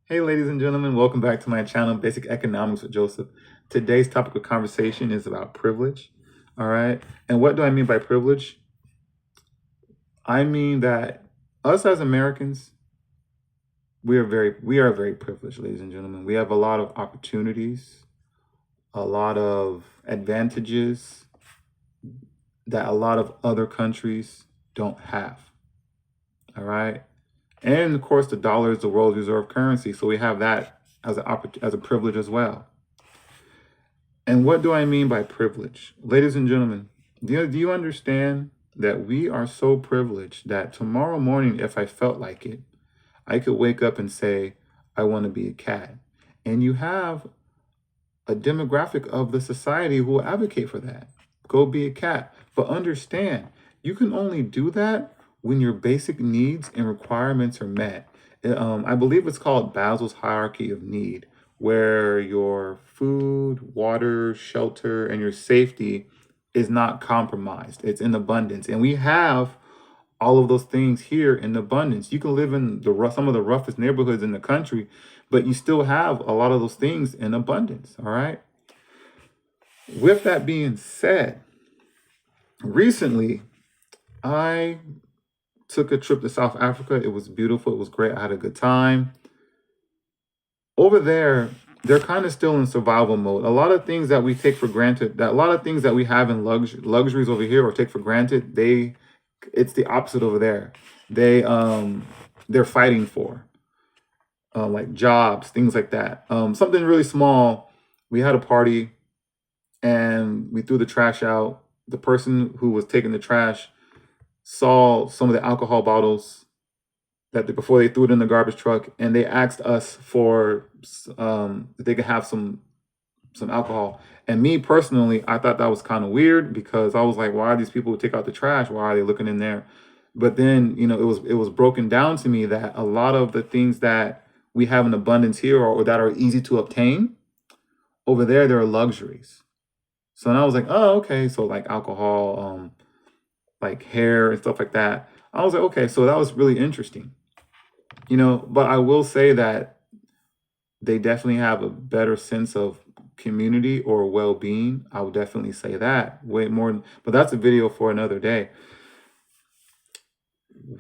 Hey, ladies and gentlemen, welcome back to my channel, Basic Economics with Joseph. Today's topic of conversation is about privilege. All right. And what do I mean by privilege? I mean that us as Americans, we are very privileged, ladies and gentlemen. We have a lot of opportunities, a lot of advantages that a lot of other countries don't have. All right. And of course, the dollar is the world's reserve currency, so we have that as a privilege as well. And what do I mean by privilege? Ladies and gentlemen, do you understand that we are so privileged that tomorrow morning, if I felt like it, I could wake up and say, I want to be a cat. And you have a demographic of the society who will advocate for that. Go be a cat. But understand, you can only do that when your basic needs and requirements are met. I believe it's called Basel's hierarchy of need, where your food, water, shelter, and your safety is not compromised. It's in abundance. And we have all of those things here in abundance. You can live in some of the roughest neighborhoods in the country, but you still have a lot of those things in abundance. All right. With that being said, recently I took a trip to South Africa. It was beautiful. It was great. I had a good time. Over there, they're kind of still in survival mode. A lot of things that we take for granted, that a lot of things that we have in luxuries over here or take for granted, it's the opposite over there. They're fighting for like jobs, things like that. Something really small. We had a party and we threw the trash out. The person who was taking the trash saw some of the alcohol bottles before they threw it in the garbage truck, and they asked us for if they could have some alcohol. And me personally, I thought that was kind of weird because I was like, why are these people who take out the trash? Why are they looking in there? But then, it was broken down to me that a lot of the things that we have in abundance here or that are easy to obtain over there, there are luxuries. So then I was like, oh, okay. So like alcohol, like hair and stuff like that. I was like, okay, so that was really interesting. But I will say that they definitely have a better sense of community or well-being. I would definitely say that way more, but that's a video for another day.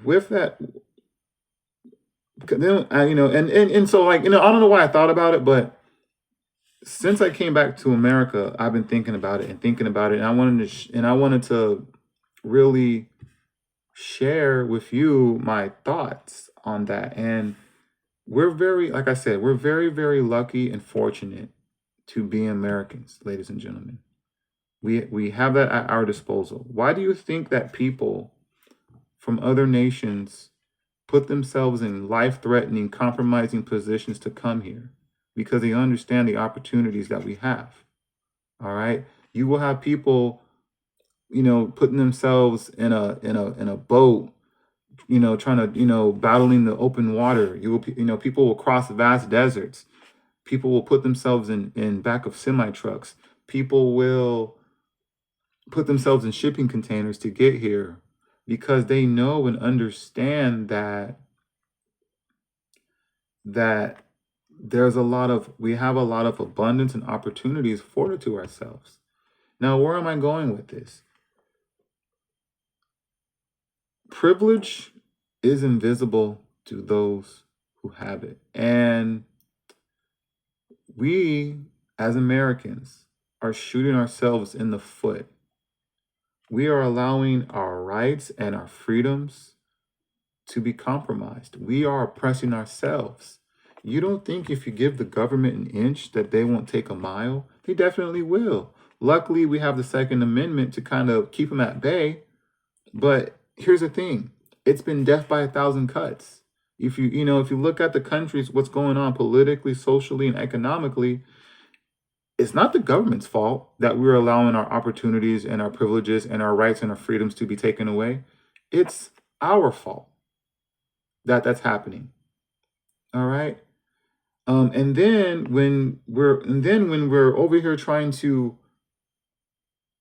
With that, then and so like I don't know why I thought about it, but since I came back to America, I've been thinking about it and thinking about it, and I wanted to really share with you my thoughts on that. And like I said, we're very, very lucky and fortunate to be Americans, ladies and gentlemen. We have that at our disposal. Why do you think that people from other nations put themselves in life-threatening, compromising positions to come here? Because they understand the opportunities that we have. All right. You will have people, putting themselves in a boat, trying to, battling the open water. People will cross vast deserts. People will put themselves in back of semi trucks. People will put themselves in shipping containers to get here because they know and understand that we have a lot of abundance and opportunities afforded to ourselves. Now, where am I going with this? Privilege is invisible to those who have it. And we, as Americans, are shooting ourselves in the foot. We are allowing our rights and our freedoms to be compromised. We are oppressing ourselves. You don't think if you give the government an inch that they won't take a mile? They definitely will. Luckily, we have the Second Amendment to kind of keep them at bay. But here's the thing. It's been death by 1,000 cuts. If you look at the countries, what's going on politically, socially, and economically, it's not the government's fault that we're allowing our opportunities and our privileges and our rights and our freedoms to be taken away. It's our fault that that's happening. All right. And then when we're over here trying to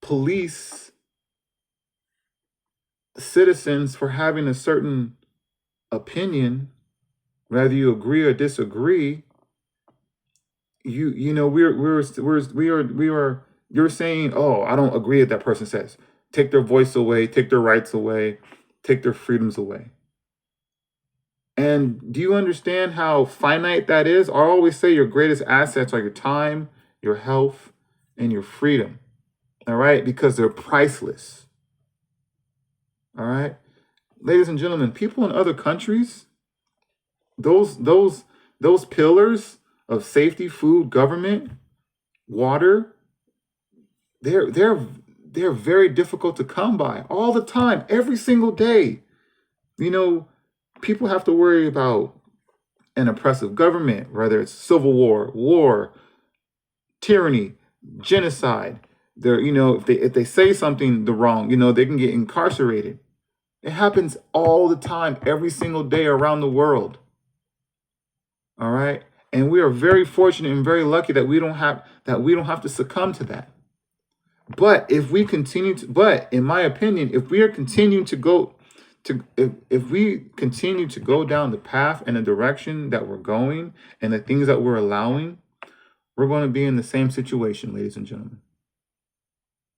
police citizens for having a certain opinion, whether you agree or disagree, you know, you're saying, oh, I don't agree with that person says. Take their voice away, take their rights away, take their freedoms away. And do you understand how finite that is? I always say your greatest assets are your time, your health, and your freedom. All right? Because they're priceless. All right? Ladies and gentlemen, people in other countries, those pillars of safety, food, government, water, they're very difficult to come by all the time, every single day. You know, people have to worry about an oppressive government, whether it's civil war, tyranny, genocide. They're, you know, if they say something the wrong, you know, they can get incarcerated. It happens all the time, every single day around the world. All right. And we are very fortunate and very lucky that we don't have to succumb to that. But if we continue to, but in my opinion, if we are continuing to go to, if we continue to go down the path and the direction that we're going and the things that we're allowing, we're going to be in the same situation, ladies and gentlemen.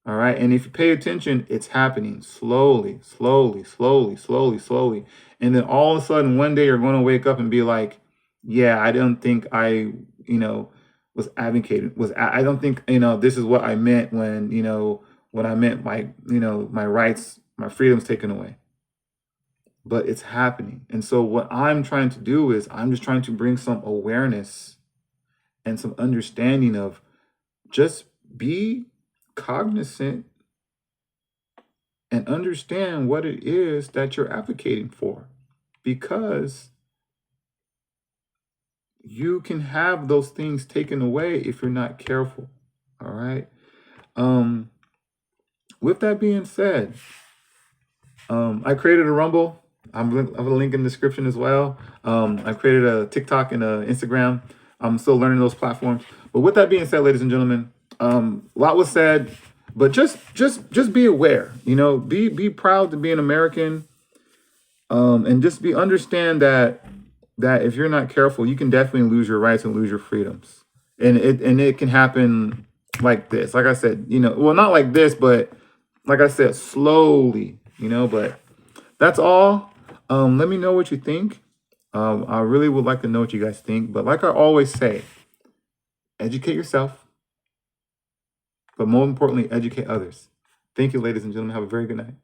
All right. And if you pay attention, it's happening slowly, slowly, slowly, slowly, slowly. And then all of a sudden, one day you're going to wake up and be like, yeah, I don't think I, you know, was advocating, I don't think, you know, this is what I meant when, you know, when I meant my, you know, my rights, my freedoms taken away. But it's happening. And so what I'm trying to do is I'm just trying to bring some awareness and some understanding of just be cognizant and understand what it is that you're advocating for, because you can have those things taken away if you're not careful. All right. With that being said, I created a Rumble. I have a link in the description as well. I created a TikTok and a Instagram. I'm still learning those platforms. But with that being said, ladies and gentlemen, a lot was said, but just be aware. You know, be proud to be an American, and just understand that if you're not careful, you can definitely lose your rights and lose your freedoms, and it can happen like this. Like I said, you know, well, not like this, but like I said, slowly. You know, but that's all. Let me know what you think. I really would like to know what you guys think. But like I always say, educate yourself, but more importantly, educate others. Thank you, ladies and gentlemen. Have a very good night.